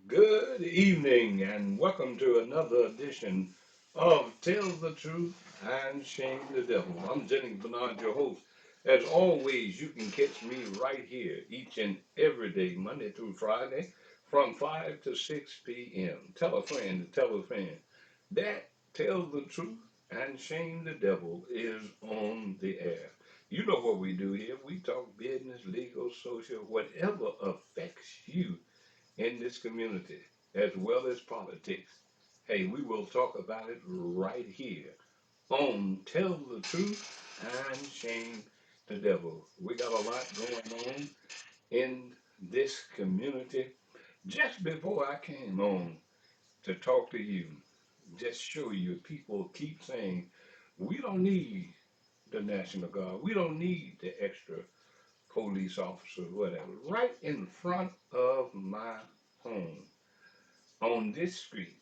Good evening and welcome to another edition of Tell the Truth and Shame the Devil. I'm Jennings Bernard, your host. As always, you can catch me right here each and every day, Monday through Friday, from 5 to 6 p.m. Tell a friend to tell a friend that Tell the Truth and Shame the Devil is on the air. You know what we do here. We talk business, legal, social, whatever affects you in this community as well as politics. Hey, we will talk about it right here on Tell the Truth and Shame the Devil. We got a lot going on in this community. Just before I came on to talk to you, just show you, people keep saying, we don't need the National Guard. We don't need the extra police officers, whatever. Right in front of my home on this street,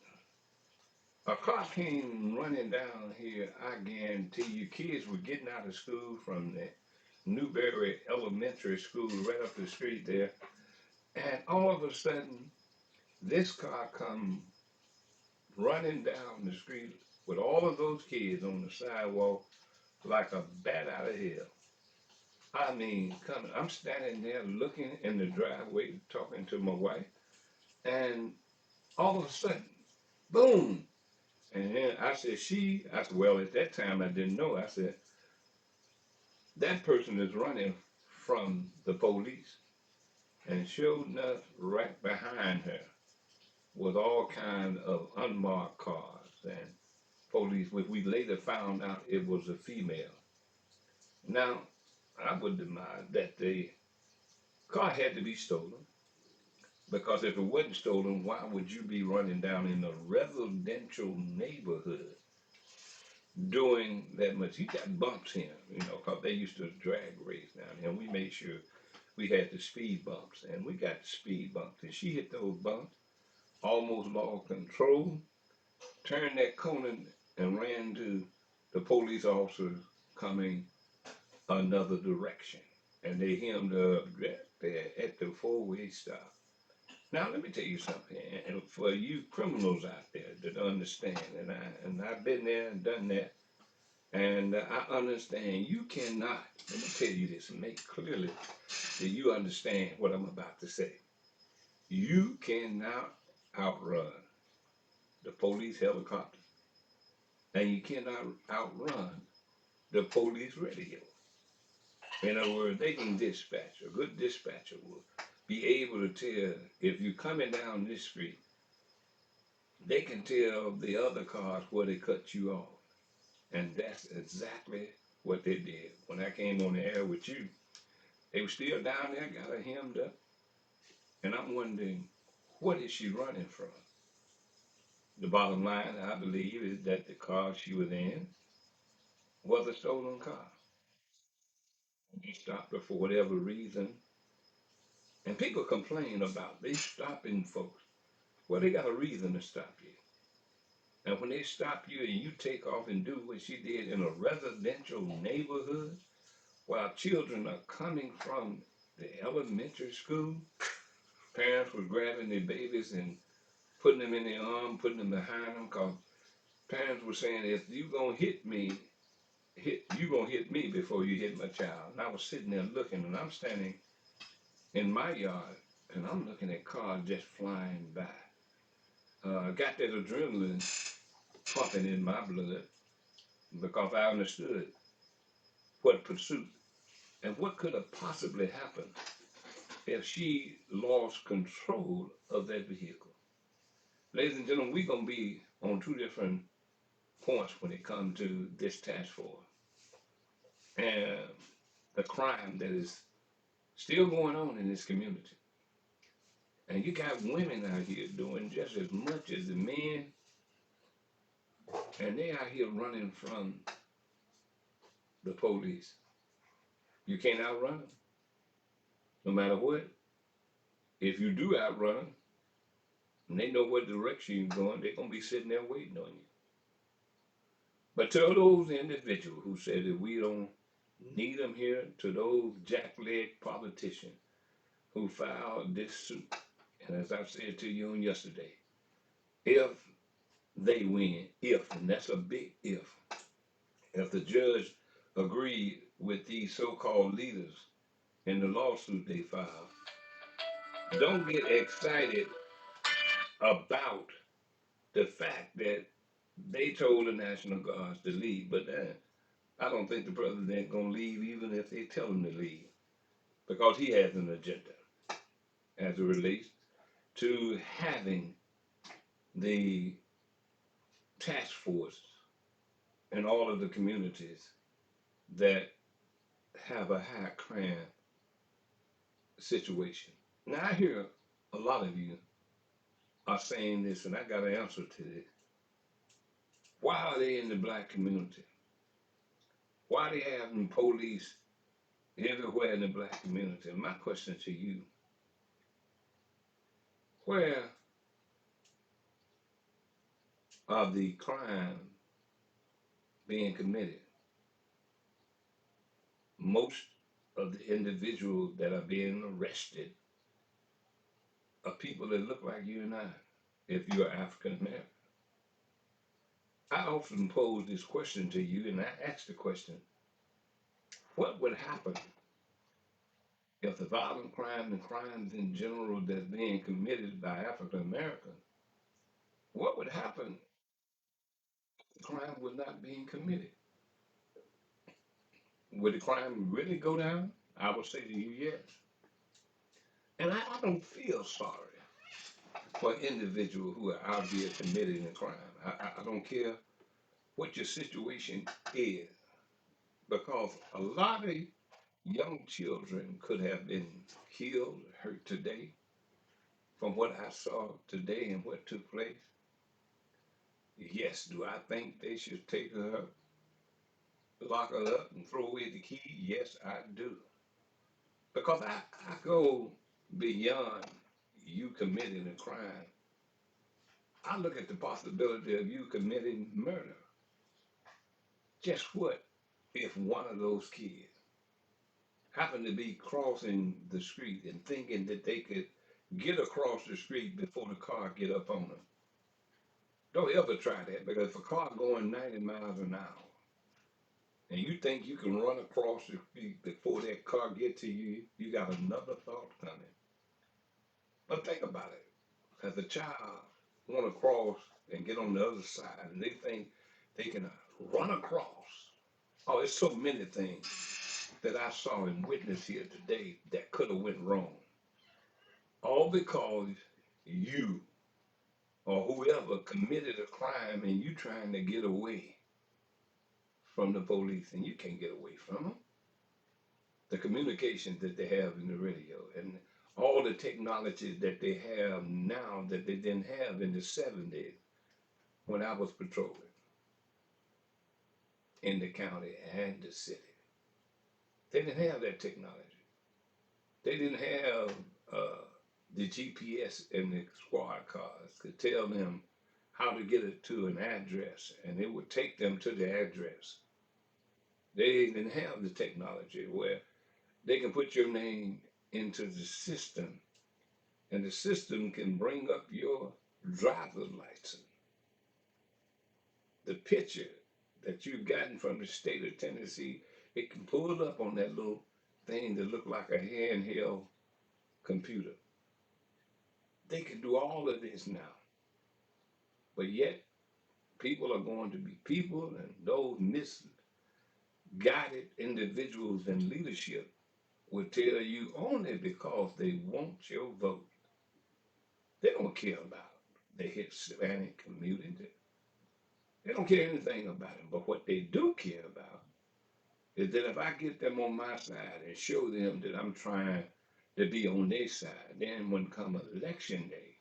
a car came running down here. I guarantee you, kids were getting out of school from the Newberry Elementary School right up the street there, and all of a sudden, this car come running down the street with all of those kids on the sidewalk like a bat out of hell. I mean, coming. I'm standing there looking in the driveway, talking to my wife, and all of a sudden, boom! And then I said, well, at that time I didn't know. I said, that person is running from the police. And sure enough, right behind her was all kind of unmarked cars and police, which we later found out it was a female. Now, I would demand that the car had to be stolen because if it wasn't stolen, why would you be running down in a residential neighborhood doing that much? He got bumps here, because they used to drag race down here. And we made sure we had the speed bumps, and we got the speed bumps. And she hit those bumps, almost lost control, turned that corner, and ran to the police officers coming another direction. And they hemmed her up right there at the four-way stop. Now, let me tell you something, and for you criminals out there that understand, and I've been there and done that. And I understand you cannot, let me tell you this and make clearly that you understand what I'm about to say. You cannot outrun the police helicopter, and you cannot outrun the police radio. In other words, they can dispatch, a good dispatcher will be able to tell if you're coming down this street, they can tell the other cars where they cut you off. And that's exactly what they did. When I came on the air with you, they were still down there, got her hemmed up. And I'm wondering, what is she running from? The bottom line, I believe, is that the car she was in was a stolen car. They stopped her for whatever reason. And people complain about they stopping folks. Well, they got a reason to stop you. And when they stop you and you take off and do what she did in a residential neighborhood, while children are coming from the elementary school, parents were grabbing their babies and putting them in their arm, putting them behind them, because parents were saying, if you gonna hit me, you gonna hit me before you hit my child. And I was sitting there looking, and I'm standing in my yard, and I'm looking at cars just flying by. Got that adrenaline pumping in my blood because I understood what pursuit and what could have possibly happened if she lost control of that vehicle. Ladies and gentlemen, we're going to be on two different points when it comes to this task force and the crime that is still going on in this community. And you got women out here doing just as much as the men, and they out here running from the police. You can't outrun them, no matter what. If you do outrun them, and they know what direction you're going, they're going to be sitting there waiting on you. But to those individuals who say that we don't need them here, to those jackleg politicians who filed this suit And as I said to you on yesterday, if they win, if, and that's a big if the judge agreed with these so-called leaders in the lawsuit they filed, don't get excited about the fact that they told the National Guards to leave, but I don't think the president gonna leave even if they tell him to leave because he has an agenda as it relates to having the task force in all of the communities that have a high crime situation. Now I hear a lot of you are saying this, and I got an answer to this. Why are they in the black community? Why are they having police everywhere in the black community? And my question to you, where are the crime being committed? Most of the individuals that are being arrested are people that look like you and I, if you're African American. I often pose this question to you, and I ask the question, what would happen if the violent crime and crimes in general that's being committed by African Americans, what would happen if the crime was not being committed? Would the crime really go down? I would say to you, yes. And I don't feel sorry for individuals who are out here committing a crime. I don't care what your situation is, because a lot of young children could have been killed, hurt today, from what I saw today and what took place. Yes, do I think they should take her, lock her up, and throw away the key? Yes, I do. Because I go beyond you committing a crime. I look at the possibility of you committing murder. Just what if one of those kids happened to be crossing the street and thinking that they could get across the street before the car get up on them? Don't ever try that, because if a car going 90 miles an hour and you think you can run across the street before that car get to you, you got another thought coming. But think about it. As a child want to cross and get on the other side, and they think they can run across. Oh, it's so many things that I saw and witnessed here today that could have went wrong. All because you or whoever committed a crime and you trying to get away from the police, and you can't get away from them. The communications that they have in the radio and all the technology that they have now that they didn't have in the 70s when I was patrolling in the county and the city. They didn't have that technology. They didn't have the GPS in the squad cars to tell them how to get it to an address, and it would take them to the address. They didn't have the technology where they can put your name into the system, and the system can bring up your driver's license, the picture that you've gotten from the state of Tennessee. It can pull it up on that little thing that look like a handheld computer. They can do all of this now, but yet people are going to be people, and those misguided individuals in leadership will tell you only because they want your vote. They don't care about the Hispanic community. They don't care anything about it. But what they do care about is that if I get them on my side and show them that I'm trying to be on their side, then when come election day,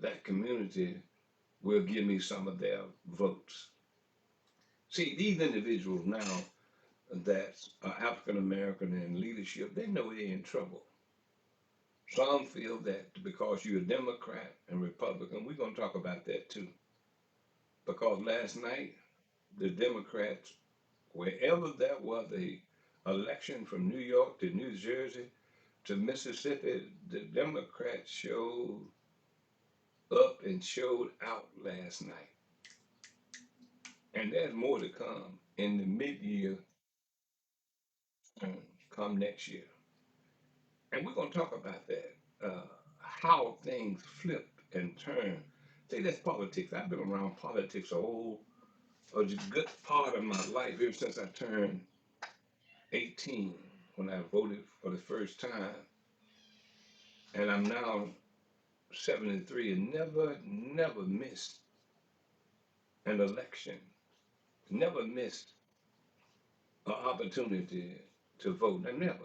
that community will give me some of their votes. See, these individuals now that are African American in leadership, they know they're in trouble. Some feel that because you're a Democrat and Republican, we're going to talk about that too. Because last night, the Democrats, wherever there was a election from New York to New Jersey, to Mississippi, the Democrats showed up and showed out last night. And there's more to come in the mid-year come next year. And we're going to talk about that, how things flip and turn. See, that's politics. I've been around politics a good part of my life, ever since I turned 18, when I voted for the first time. And I'm now 73 and never missed an election, never missed an opportunity to vote. I never.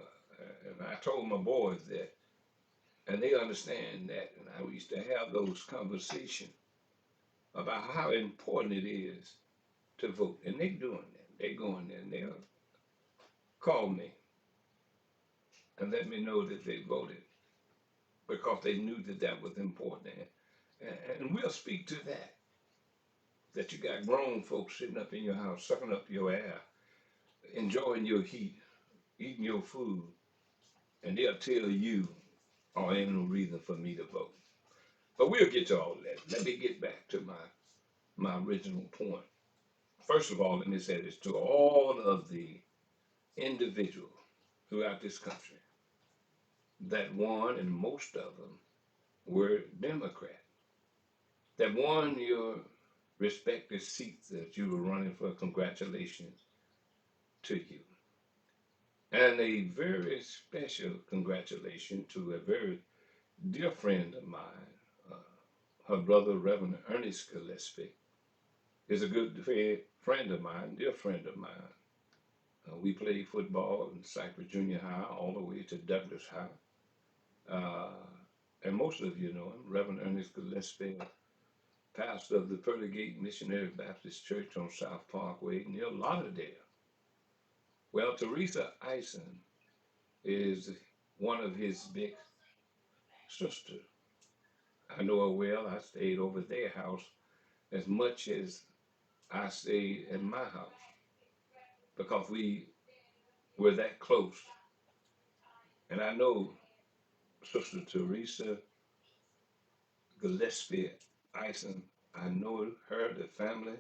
And I told my boys that, and they understand that. And I used to have those conversations about how important it is to vote. And they're doing that. They're going there and they'll call me and let me know that they voted because they knew that that was important. And we'll speak to that. That you got grown folks sitting up in your house, sucking up your air, enjoying your heat, eating your food, and they'll tell you, oh, ain't no reason for me to vote. But we'll get to all that. Let me get back to my original point. First of all, let me say this to all of the individuals throughout this country that won, and most of them were Democrat, that won your respective seats that you were running for. Congratulations to you. And a very special congratulations to a very dear friend of mine. Uh, Her brother, Reverend Ernest Gillespie, is a good friend of mine, dear friend of mine. We played football in Cypress Junior High all the way to Douglas High. And most of you know him, Reverend Ernest Gillespie, pastor of the Pearly Gate Missionary Baptist Church on South Parkway near Lauderdale. Well, Teresa Eisen is one of his big sisters. I know her well. I stayed over their house as much as I stayed in my house because we were that close. And I know Sister Teresa Gillespie Eisen. I know her, the family,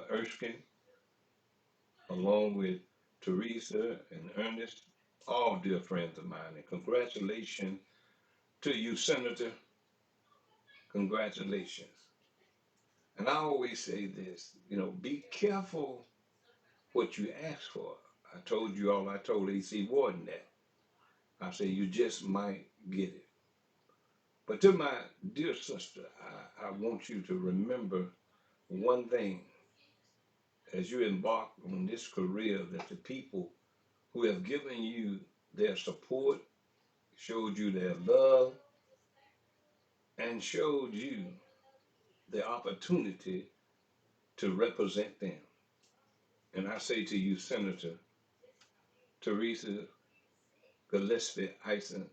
Erskine, along with Teresa and Ernest, all dear friends of mine. And congratulations to you, Senator. Congratulations. And I always say this, be careful what you ask for. I told you all, I told AC Warden that. I say you just might get it. But to my dear sister, I want you to remember one thing as you embark on this career, that the people who have given you their support, showed you their love, and showed you the opportunity to represent them. And I say to you, Senator Teresa Gillespie Eisen,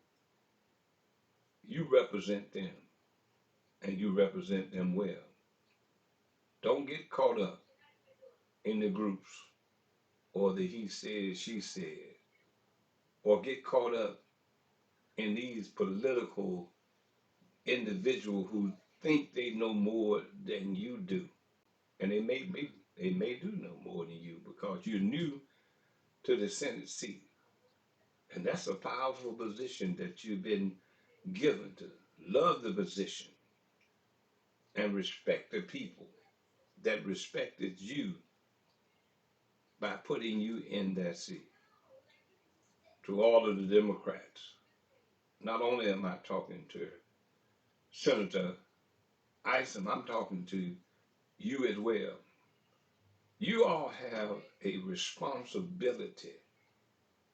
you represent them, and you represent them well. Don't get caught up in the groups or the he said, she said, or get caught up in these political individuals who think they know more than you do. And they may do know more than you because you're new to the Senate seat. And that's a powerful position that you've been given to. Love the position and respect the people that respected you by putting you in that seat. To all of the Democrats, not only am I talking to Senator Eisen, I'm talking to you as well. You all have a responsibility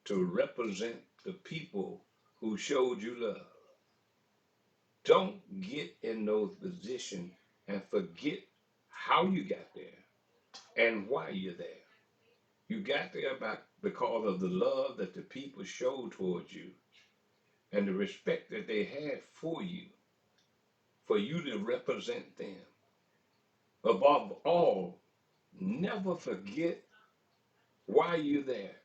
to represent the people who showed you love. Don't get in those positions and forget how you got there and why you're there. You got there because of the love that the people showed towards you and the respect that they had for you to represent them. Above all, never forget why you're there,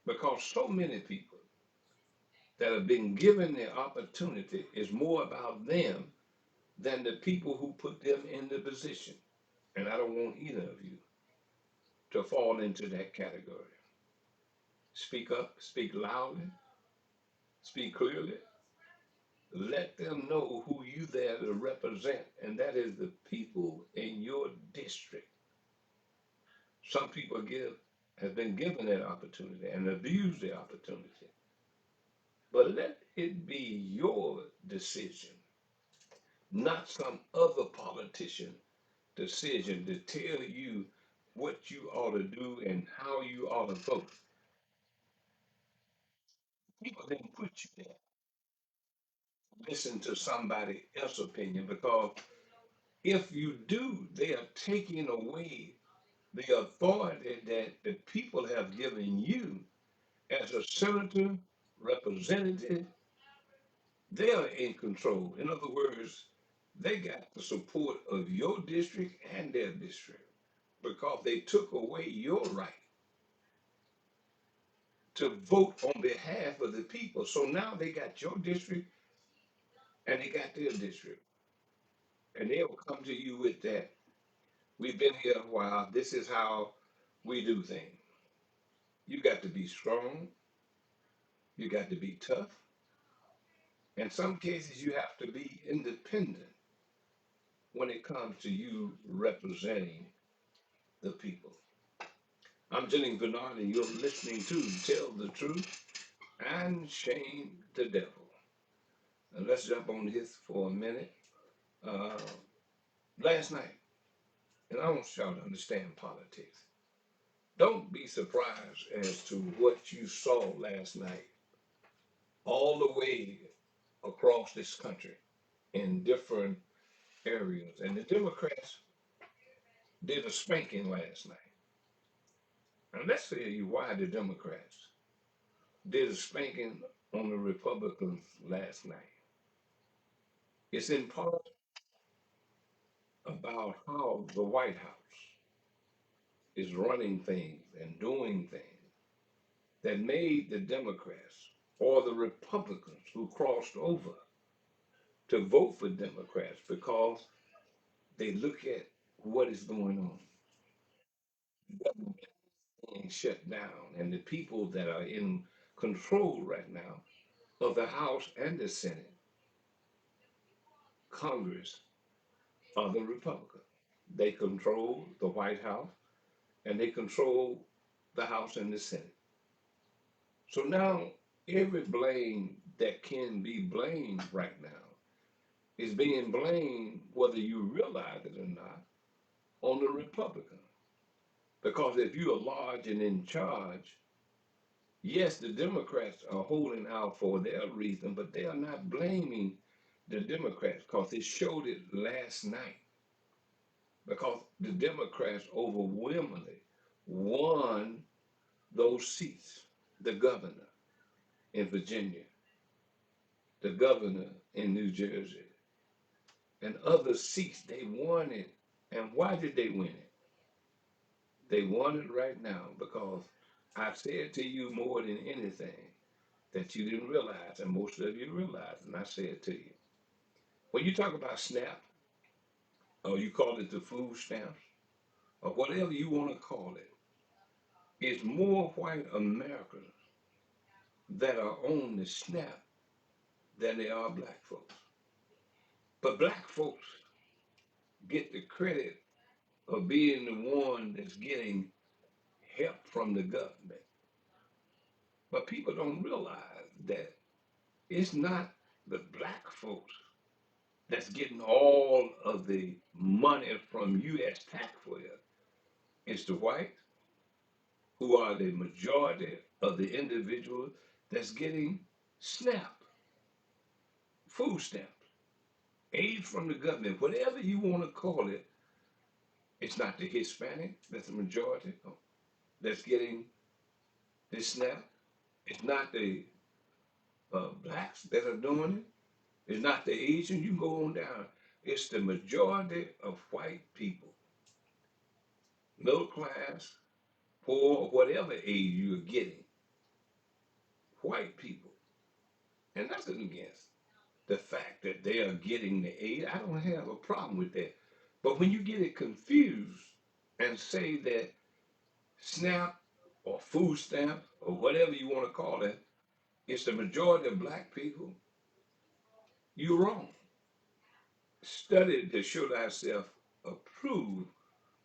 because so many people that have been given the opportunity is more about them than the people who put them in the position. And I don't want either of you to fall into that category. Speak up, speak loudly, speak clearly. Let them know who you there to represent, and that is the people in your district. Some people have been given that opportunity and abused the opportunity. But let it be your decision, not some other politician decision to tell you what you ought to do and how you ought to vote. People didn't put you there. Listen to somebody else's opinion because if you do, they are taking away the authority that the people have given you as a senator, representative. They are in control. In other words, they got the support of your district and their district because they took away your right to vote on behalf of the people. So now they got your district and they got their district. And they'll come to you with that. We've been here a while. This is how we do things. You got to be strong. You got to be tough. In some cases, you have to be independent when it comes to you representing the people. I'm Jennings Bernard, and you're listening to Tell the Truth and Shame the Devil. And let's jump on this for a minute. Uh, Last night, and I want y'all to understand politics. Don't be surprised as to what you saw last night, all the way across this country in different areas. And the Democrats did a spanking last night. And let's tell you why the Democrats did a spanking on the Republicans last night. It's in part about how the White House is running things and doing things that made the Democrats or the Republicans who crossed over to vote for Democrats because they look at what is going on. Government being shut down, and the people that are in control right now of the House and the Senate, Congress, are the Republicans. They control the White House and they control the House and the Senate. So now every blame that can be blamed right now is being blamed, whether you realize it or not, on the Republican. Because if you are large and in charge, yes, the Democrats are holding out for their reason, but they are not blaming the Democrats because they showed it last night. Because the Democrats overwhelmingly won those seats. The governor in Virginia, the governor in New Jersey, and other seats, they won it. And why did they win it? They won it right now because I said to you more than anything that you didn't realize, and most of you realize, and I said to you. When you talk about SNAP, or you call it the food stamps, or whatever you want to call it, it's more white Americans that are on the SNAP than they are black folks. But black folks get the credit of being the one that's getting help from the government. But people don't realize that it's not the black folks that's getting all of the money from U.S. taxpayers. It's the whites who are the majority of the individuals that's getting SNAP, food stamps, aid from the government, whatever you want to call it. It's not the Hispanic that's the majority that's getting this SNAP. It's not the blacks that are doing it. It's not the Asian. You can go on down. It's the majority of white people, middle class, poor, whatever aid you're getting. White people and nothing against the fact that they are getting the aid. I don't have a problem with that. But when you get it confused and say that SNAP or food stamps or whatever you want to call it, it's the majority of black people, you're wrong. Study to show thyself approved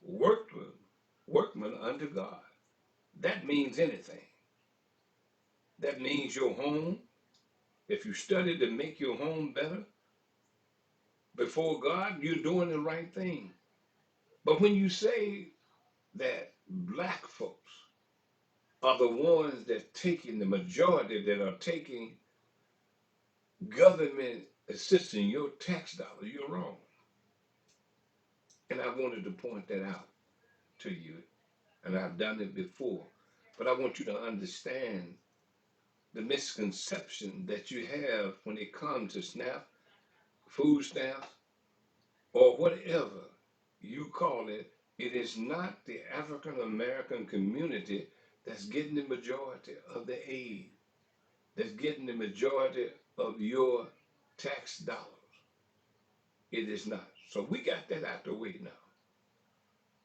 workman, workman unto God. That means anything. That means your home. If you study to make your home better before God, you're doing the right thing. But when you say that black folks are the ones that taking the majority that are taking government assisting your tax dollars, you're wrong. And I wanted to point that out to you, and I've done it before. But I want you to understand the misconception that you have when it comes to SNAP, food stamps, or whatever you call it. It is not the African American community that's getting the majority of the aid, that's getting the majority of your tax dollars. It is not. So we got that out the way now.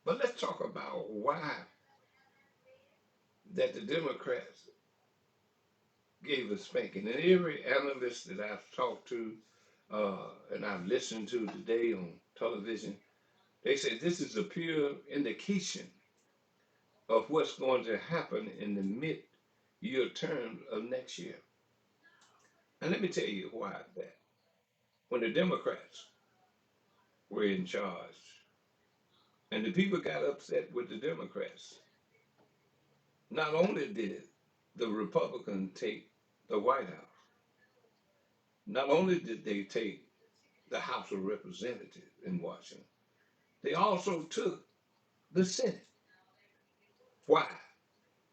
But let's talk about why that the Democrats gave a spanking. And every analyst that I've talked to and I've listened to today on television, they say this is a pure indication of what's going to happen in the mid-year term of next year. And let me tell you why that. When the Democrats were in charge and the people got upset with the Democrats, not only did the Republicans take the White House, not only did they take the House of Representatives in Washington, they also took the Senate. Why?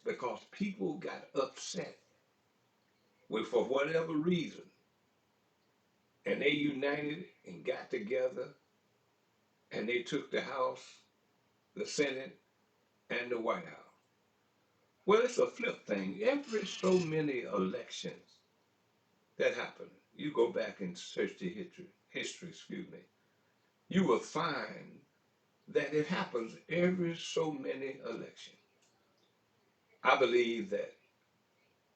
Because people got upset with, for whatever reason, and they united and got together and they took the House, the Senate, and the White House. Well, it's a flip thing. Every so many elections that happen, you go back and search the history, excuse me, you will find that it happens every so many elections. I believe that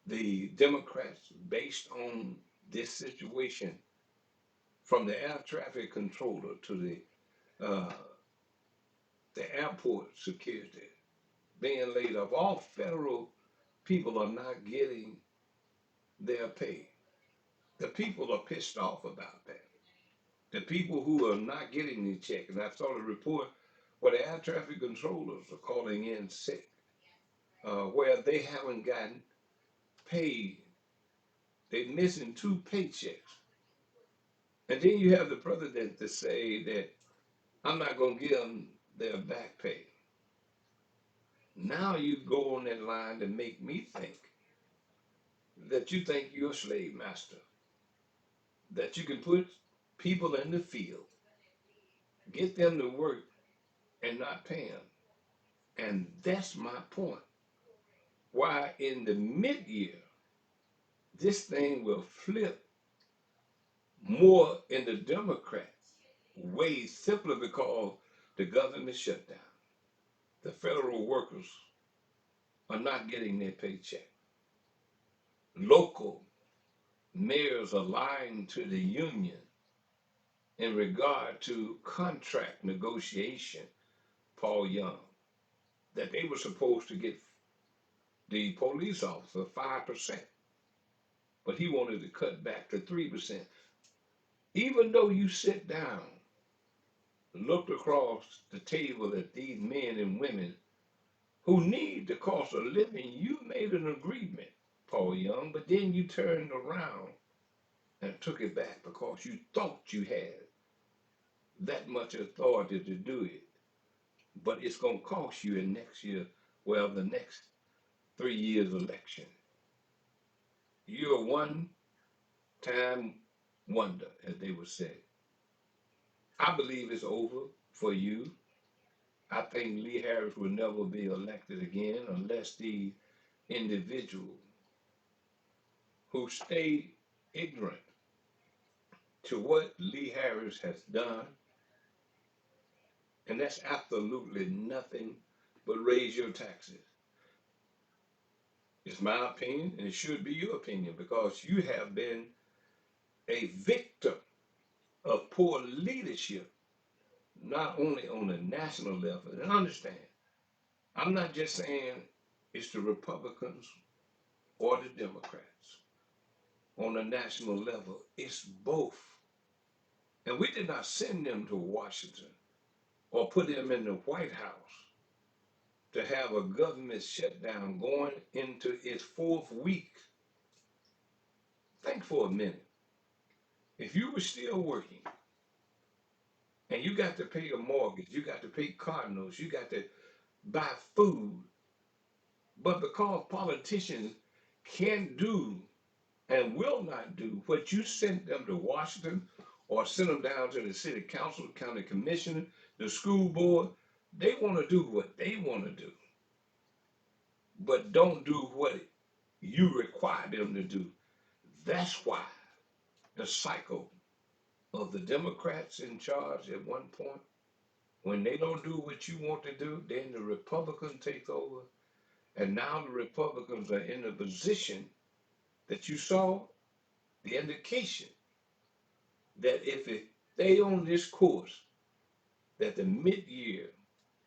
the Democrats, based on this situation, from the air traffic controller to uh, the airport security being laid off, all federal people are not getting their pay. The people are pissed off about that. The people who are not getting the check, and I saw the report where the air traffic controllers are calling in sick, where they haven't gotten paid. They're missing two paychecks. And then you have the president to say that I'm not going to give them their back pay. Now you go on that line to make me think that you think you're a slave master, that you can put people in the field, get them to work and not pay them. And that's my point. Why in the mid-year, this thing will flip more in the Democrats' way simply because the government shut down. The federal workers are not getting their paycheck. Local mayors are lying to the union in regard to contract negotiation, Paul Young, that they were supposed to get the police officer 5%, but he wanted to cut back to 3%. Even though you sit down, looked across the table at these men and women who need the cost of living, you made an agreement, Paul Young, but then you turned around and took it back because you thought you had that much authority to do it. But it's going to cost you in next year, well, the next 3 years election. You're a one-time wonder, as they would say. I believe it's over for you. I think Lee Harris will never be elected again unless the individual who stay ignorant to what Lee Harris has done, and that's absolutely nothing but raise your taxes. It's my opinion, and it should be your opinion because you have been a victim of poor leadership, not only on a national level. And understand, I'm not just saying it's the Republicans or the Democrats. On a national level, it's both. And we did not send them to Washington or put them in the White House to have a government shutdown going into its fourth week. Think for a minute. If you were still working and you got to pay a mortgage, you got to pay car notes, you got to buy food, but because politicians can't do and will not do what you sent them to Washington or send them down to the city council, county commissioner, the school board, they want to do what they want to do, but don't do what you require them to do. That's why the cycle of the Democrats in charge at one point, when they don't do what you want to do, then the Republicans take over. And now the Republicans are in a position that you saw the indication that if it stay on this course, that the mid-year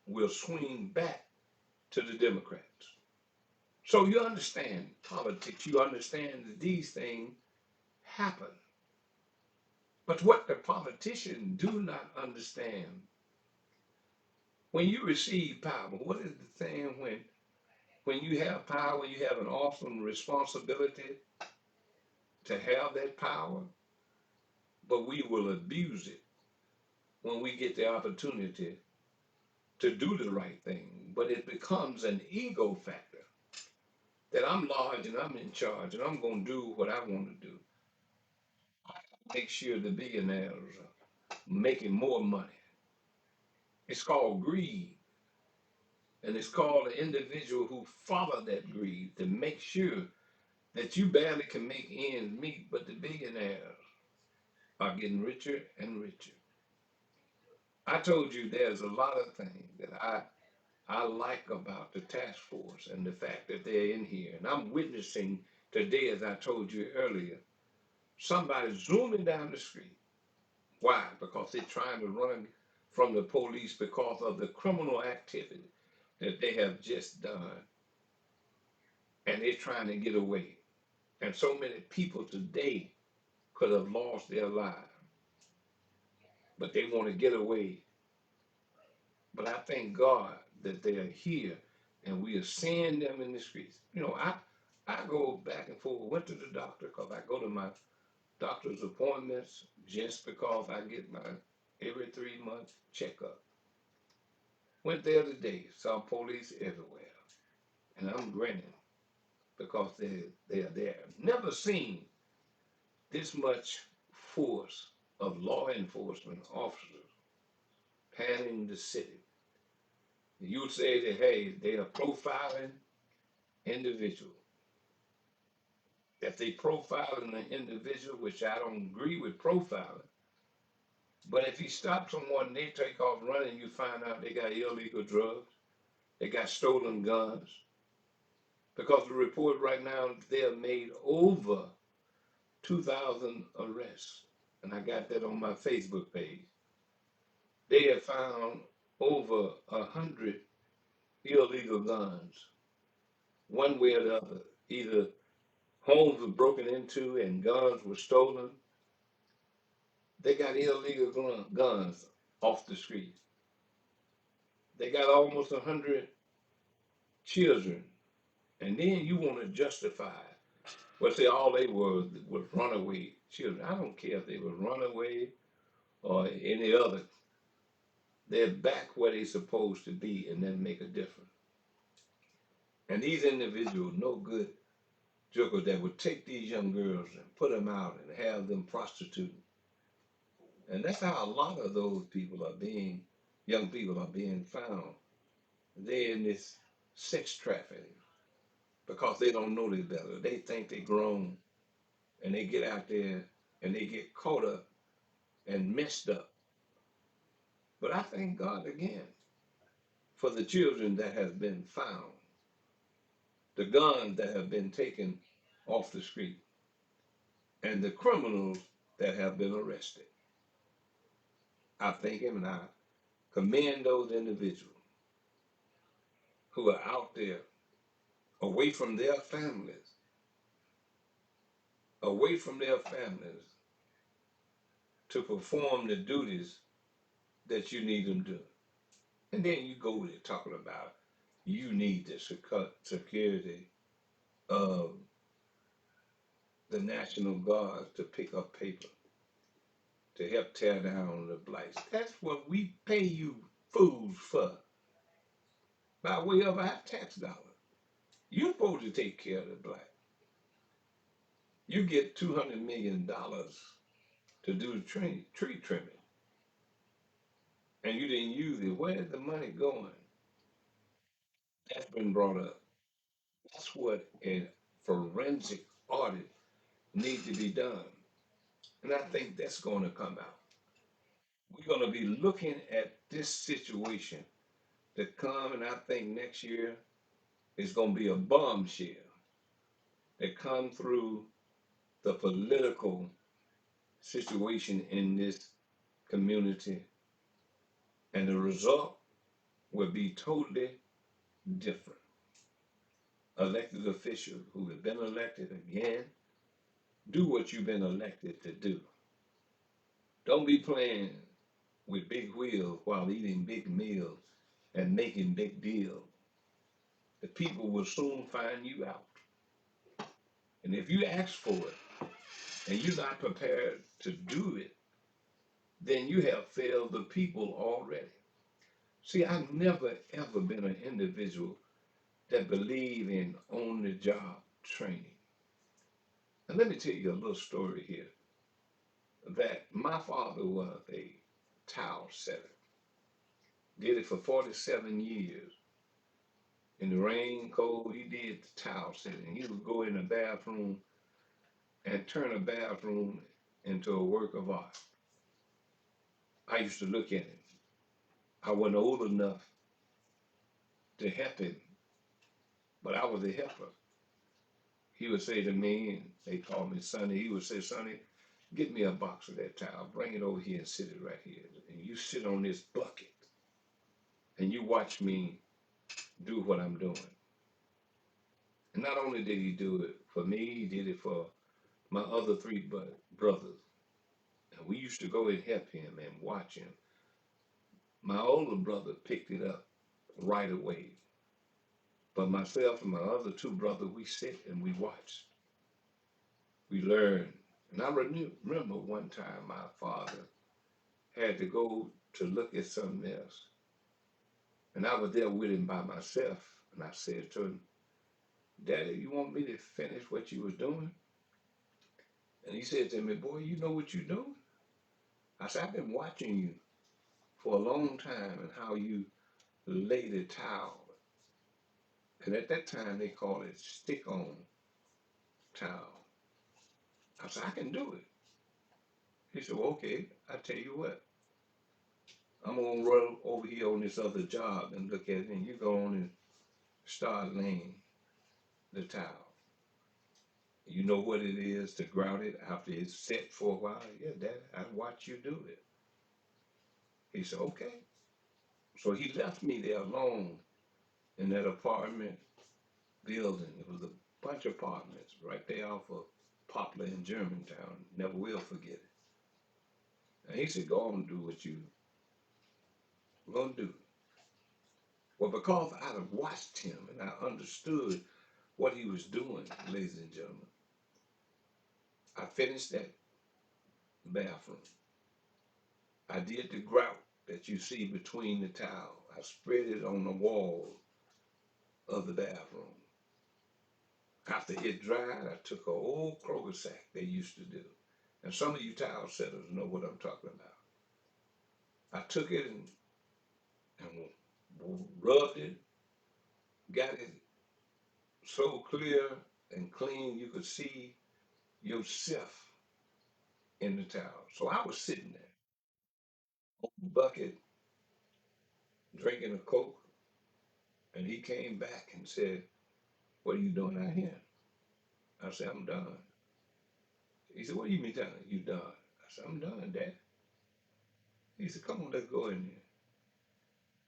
will swing back to the Democrats. So you understand politics, you understand that these things happen. But what the politicians do not understand, when you receive power, what is the thing when you have power, you have an awesome responsibility to have that power, but we will abuse it when we get the opportunity to do the right thing. But it becomes an ego factor that I'm large and I'm in charge and I'm going to do what I want to do. Make sure the billionaires are making more money. It's called greed. And it's called the individual who follow that greed to make sure that you barely can make ends meet, but the billionaires are getting richer and richer. I told you there's a lot of things that I like about the task force and the fact that they're in here. And I'm witnessing today, as I told you earlier, somebody zooming down the street. Why? Because they're trying to run from the police because of the criminal activity that they have just done. And they're trying to get away. And so many people today could have lost their lives, but they want to get away. But I thank God that they are here and we are seeing them in the streets. You know, I go back and forth, went to the doctor because I go to my doctor's appointments just because I get my every 3 month checkup. Went there today, saw police everywhere, and I'm grinning because they are there. Never seen this much force of law enforcement officers panning the city. You would say that, hey, they are profiling individual. If they profiling an individual, which I don't agree with profiling, but if you stop someone, they take off running, you find out they got illegal drugs, they got stolen guns. Because the report right now, they have made over 2,000 arrests. And I got that on my Facebook page. They have found over 100 illegal guns, one way or the other. Either homes were broken into and guns were stolen. They got illegal guns off the street. They got almost 100 children. And then you want to justify, well, say all they were was runaway children. I don't care if they were runaway or any other. They're back where they're supposed to be and then make a difference. And these individuals, no good jokers that would take these young girls and put them out and have them prostituting. And that's how a lot of those people are being, young people are being found. They're in this sex trafficking because they don't know they better. They think they're grown and they get out there and they get caught up and messed up. But I thank God again for the children that have been found, the guns that have been taken off the street, and the criminals that have been arrested. I thank Him and I commend those individuals who are out there away from their families, away from their families to perform the duties that you need them to do. And then you go there talking about you need the security of the National Guard to pick up paper, to help tear down the blights. That's what we pay you fools for by way of our tax dollars. You're supposed to take care of the black. You get $200 million to do the tree trimming, and you didn't use it. Where's the money going? That's been brought up. That's what a forensic audit needs to be done. And I think that's going to come out. We're going to be looking at this situation to come, and I think next year is going to be a bombshell that come through the political situation in this community, and the result will be totally different. Elected officials who have been elected again, do what you've been elected to do. Don't be playing with big wheels while eating big meals and making big deals. The people will soon find you out. And if you ask for it and you're not prepared to do it, then you have failed the people already. See, I've never ever been an individual that believe in on the job training. And let me tell you a little story here that my father was a tile setter, did it for 47 years. In the rain, cold, he did the tile setting. He would go in the bathroom and turn a bathroom into a work of art. I used to look at him. I wasn't old enough to help him, but I was a helper. He would say to me, and they called me Sonny, he would say, Sonny, get me a box of that towel, bring it over here and sit it right here. And you sit on this bucket and you watch me do what I'm doing. And not only did he do it for me, he did it for my other three brothers. And we used to go and help him and watch him. My older brother picked it up right away. But myself and my other two brothers, we sit and we watched. We learned. And I remember one time my father had to go to look at something else. And I was there with him by myself. And I said to him, Daddy, you want me to finish what you was doing? And he said to me, boy, you know what you're doing? I said, I've been watching you for a long time and how you lay the towel. And at that time, they called it stick-on towel. I said, I can do it. He said, well, okay, I tell you what. I'm going to run over here on this other job and look at it, and you go on and start laying the towel. You know what it is to grout it after it's set for a while? Yeah, Daddy, I watch you do it. He said, okay. So he left me there alone in that apartment building. It was a bunch of apartments right there off of Poplar in Germantown. Never will forget it. And he said, go on and do what you going to do. Well, because I had watched him and I understood what he was doing, ladies and gentlemen, I finished that bathroom. I did the grout that you see between the towel. I spread it on the wall of the bathroom. After it dried, I took an old Kroger sack they used to do. And some of you towel setters know what I'm talking about. I took it and rubbed it, got it so clear and clean you could see yourself in the towel. So I was sitting there on the bucket drinking a Coke, and he came back and said, "What are you doing out here?" I said, "I'm done." He said, "What do you mean done? You done?" I said, "I'm done, Dad." He said, "Come on, let's go in there."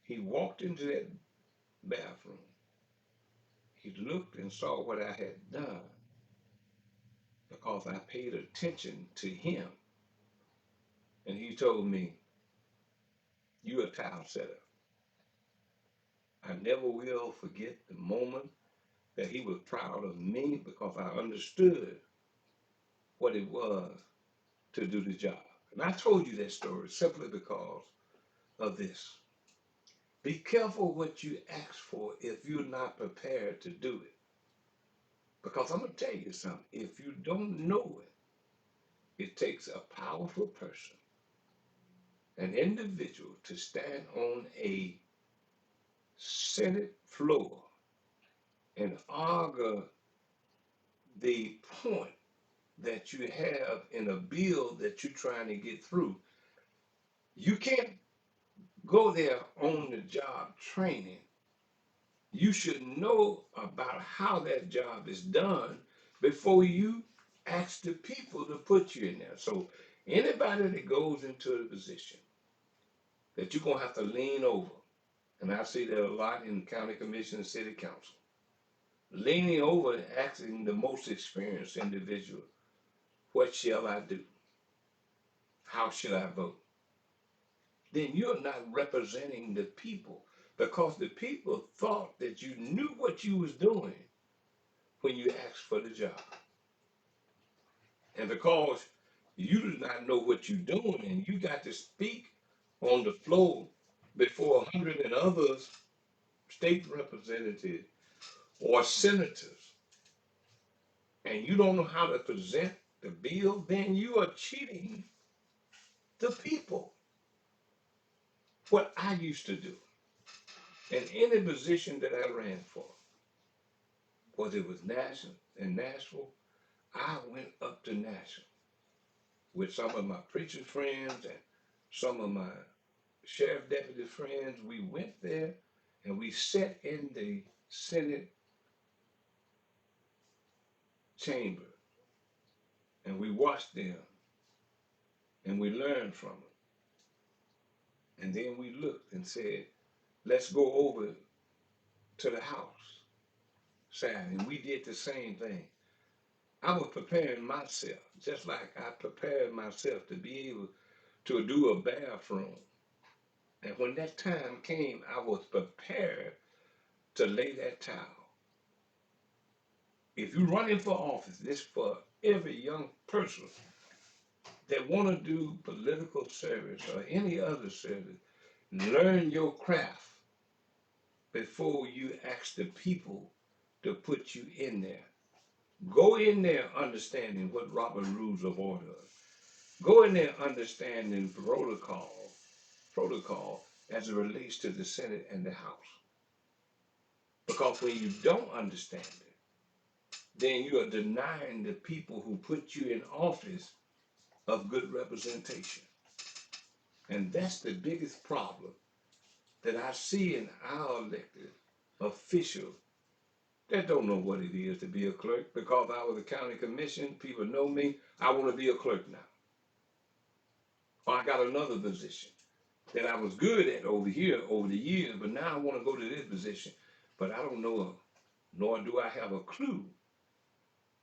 He walked into that bathroom. He looked and saw what I had done because I paid attention to him. And he told me, "You a towel setter." I never will forget the moment that he was proud of me because I understood what it was to do the job. And I told you that story simply because of this. Be careful what you ask for if you're not prepared to do it. Because I'm going to tell you something. If you don't know it, it takes a powerful person, an individual, to stand on a Senate floor and argue the point that you have in a bill that you're trying to get through. You can't go there on the job training. You should know about how that job is done before you ask the people to put you in there. So anybody that goes into a position that you're gonna have to lean over, and I see that a lot in county commission and city council, leaning over and asking the most experienced individual, "What shall I do? How should I vote?" Then you're not representing the people because the people thought that you knew what you was doing when you asked for the job. And because you do not know what you're doing and you got to speak on the floor before 100 and others, state representatives or senators, and you don't know how to present the bill, then you are cheating the people. What I used to do in any position that I ran for, whether it was national in Nashville, I went up to Nashville with some of my preacher friends and some of my sheriff deputy friends. We went there and we sat in the Senate chamber and we watched them and we learned from them. And then we looked and said, "Let's go over to the House Saturday." And we did the same thing. I was preparing myself, just like I prepared myself to be able to do a bathroom. And when that time came, I was prepared to lay that towel. If you're running for office, this for every young person that want to do political service or any other service, learn your craft before you ask the people to put you in there. Go in there understanding what Robert Rules of Order is. Go in there understanding protocol as it relates to the Senate and the House. Because when you don't understand it, then you are denying the people who put you in office of good representation. And that's the biggest problem that I see in our elected officials that don't know what it is to be a clerk. Because I was a county commission, people know me, I want to be a clerk now. Or I got another position that I was good at over here over the years, but now I want to go to this position. But I don't know, nor do I have a clue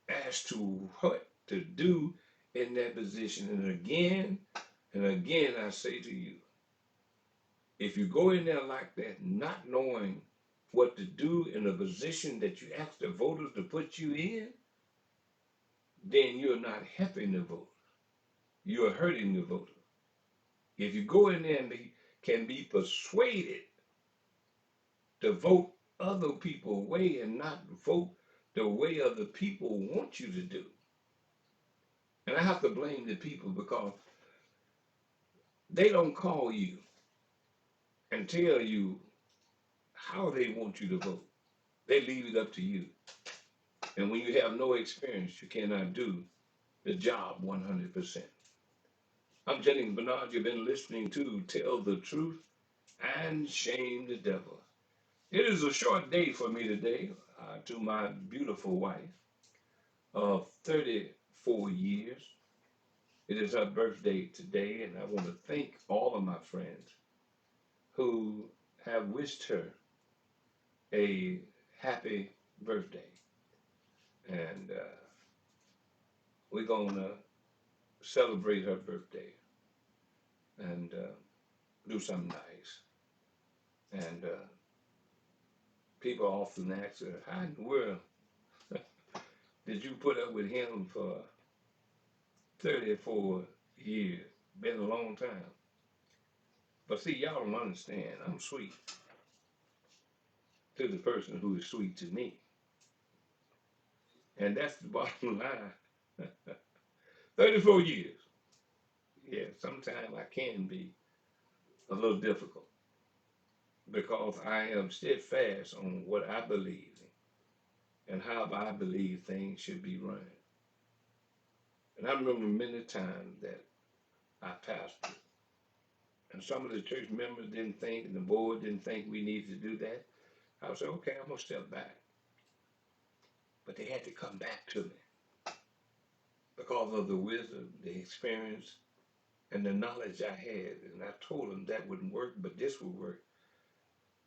as to what to do in that position. And again, I say to you, if you go in there like that, not knowing what to do in a position that you ask the voters to put you in, then you're not helping the voter. You're hurting the voter. If you go in there and can be persuaded to vote other people's way and not vote the way other people want you to do. And I have to blame the people because they don't call you and tell you how they want you to vote. They leave it up to you. And when you have no experience, you cannot do the job 100%. I'm Jennings Bernard. You've been listening to Tell the Truth and Shame the Devil. It is a short day for me today, to my beautiful wife of 34 years. It is her birthday today, and I want to thank all of my friends who have wished her a happy birthday. And we're going to celebrate her birthday and do something nice. And people often ask her, how in the world did you put up with him for 34 years? Been a long time. But see, y'all don't understand. I'm sweet to the person who is sweet to me. And that's the bottom line. 34 years. Yeah, sometimes I can be a little difficult because I am steadfast on what I believe in and how I believe things should be run. And I remember many times that I pastored, and some of the church members didn't think, and the board didn't think we needed to do that. I would say, okay, I'm going to step back. But they had to come back to me because of the wisdom, the experience, and the knowledge I had. And I told them that wouldn't work, but this would work.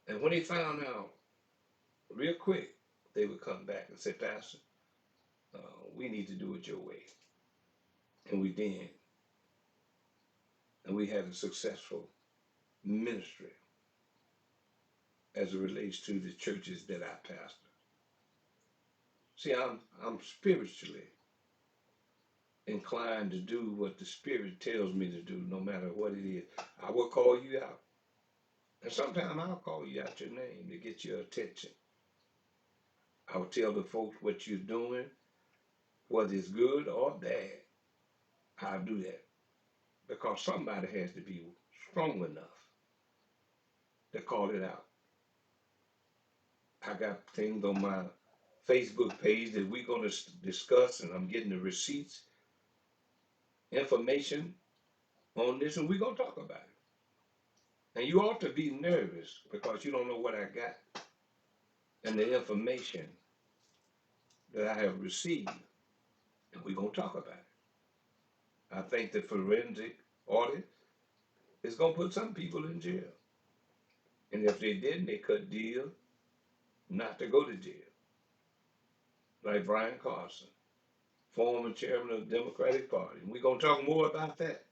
And when they found out, real quick, they would come back and say, Pastor, uh, we need to do it your way. And we did. And we had a successful ministry as it relates to the churches that I pastor. See, I'm spiritually inclined to do what the Spirit tells me to do, no matter what it is. I will call you out. And sometimes I'll call you out your name to get your attention. I will tell the folks what you're doing, whether it's good or bad. I'll do that because somebody has to be strong enough to call it out. I got things on my Facebook page that we're going to discuss, and I'm getting the receipts, information on this, and we're going to talk about it. And you ought to be nervous because you don't know what I got and the information that I have received, and we're going to talk about it. I think the forensic audit is going to put some people in jail. And if they didn't, they cut deal not to go to jail. Like Brian Carson, former chairman of the Democratic Party. And we're going to talk more about that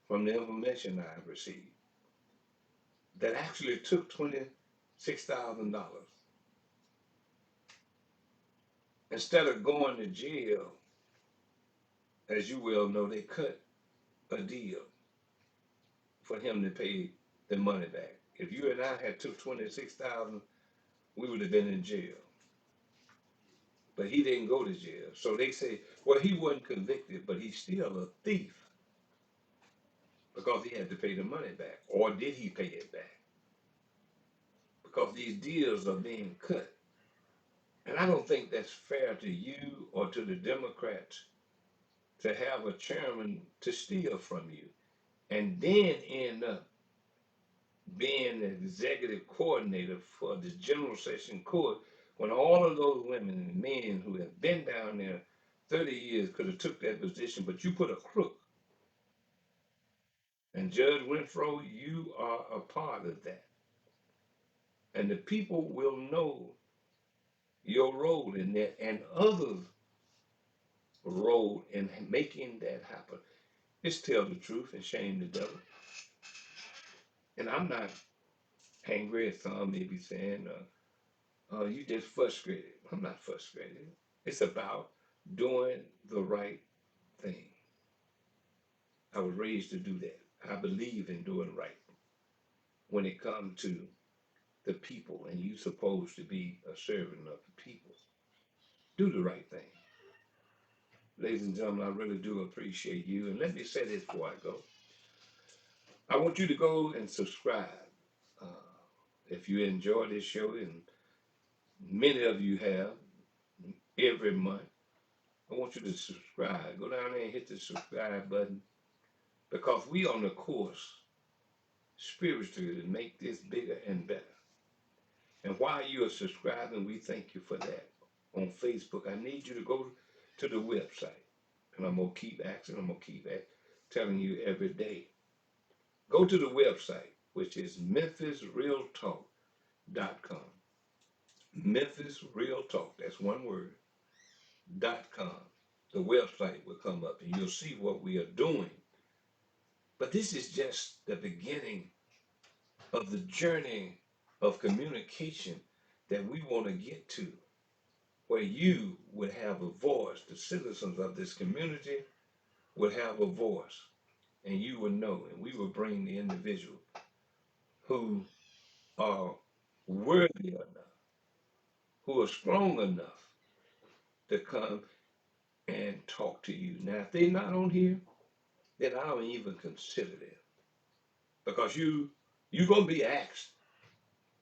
from the information I've received. That actually took $26,000. Instead of going to jail, as you well know, they cut a deal for him to pay the money back. If you and I had took 26,000, we would have been in jail. But he didn't go to jail. So they say, well, he wasn't convicted, but he's still a thief because he had to pay the money back. Or did he pay it back? Because these deals are being cut. And I don't think that's fair to you or to the Democrats to have a chairman to steal from you and then end up being the executive coordinator for the General Session Court when all of those women and men who have been down there 30 years could have took that position, but you put a crook. And Judge Winfrow, you are a part of that. And the people will know your role in that and others' role in making that happen. It's tell the truth and shame the devil. And I'm not angry as some may be saying, you just frustrated. I'm not frustrated. It's about doing the right thing. I was raised to do that. I believe in doing right when it comes to the people, and you're supposed to be a servant of the people. Do the right thing. Ladies and gentlemen, I really do appreciate you. And let me say this before I go. I want you to go and subscribe. Uh, if you enjoy this show, and many of you have every month, I want you to subscribe. Go down there and hit the subscribe button because we on the course spiritually to make this bigger and better. And while you are subscribing, we thank you for that. On Facebook, I need you to go to the website. And I'm going to keep asking, I'm going to keep telling you every day. Go to the website, which is memphisrealtalk.com. Memphis Real Talk, that's one word, .com. The website will come up and you'll see what we are doing. But this is just the beginning of the journey of communication that we want to get to, where you would have a voice, the citizens of this community would have a voice, and you would know, and we will bring the individual who are worthy enough, who are strong enough to come and talk to you. Now, if they're not on here, then I don't even consider them because you're gonna be asked.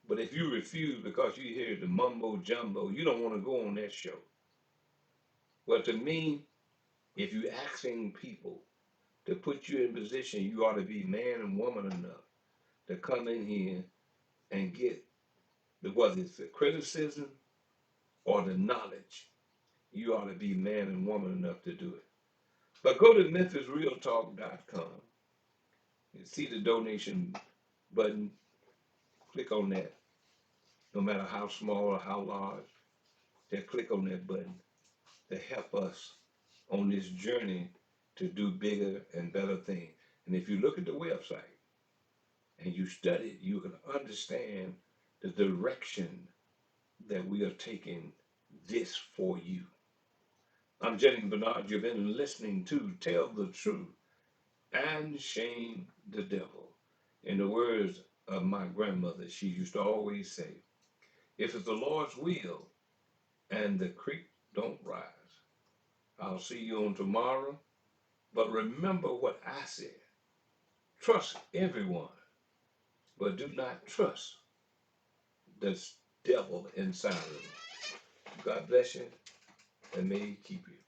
But if you refuse because you hear the mumbo jumbo, you don't want to go on that show. Well, to me, if you're asking people to put you in position, you ought to be man and woman enough to come in here and get whether it's the criticism or the knowledge. You ought to be man and woman enough to do it. But go to memphisrealtalk.com and see the donation button. Click on that. No matter how small or how large, just click on that button to help us on this journey to do bigger and better things. And if you look at the website and you study it, you can understand the direction that we are taking this for you. I'm Jennings Bernard. You've been listening to Tell the Truth and Shame the Devil. In the words of my grandmother, she used to always say, if it's the Lord's will and the creek don't rise, I'll see you on tomorrow. But remember what I said. Trust everyone, but do not trust the devil inside of them. God bless you and may he keep you.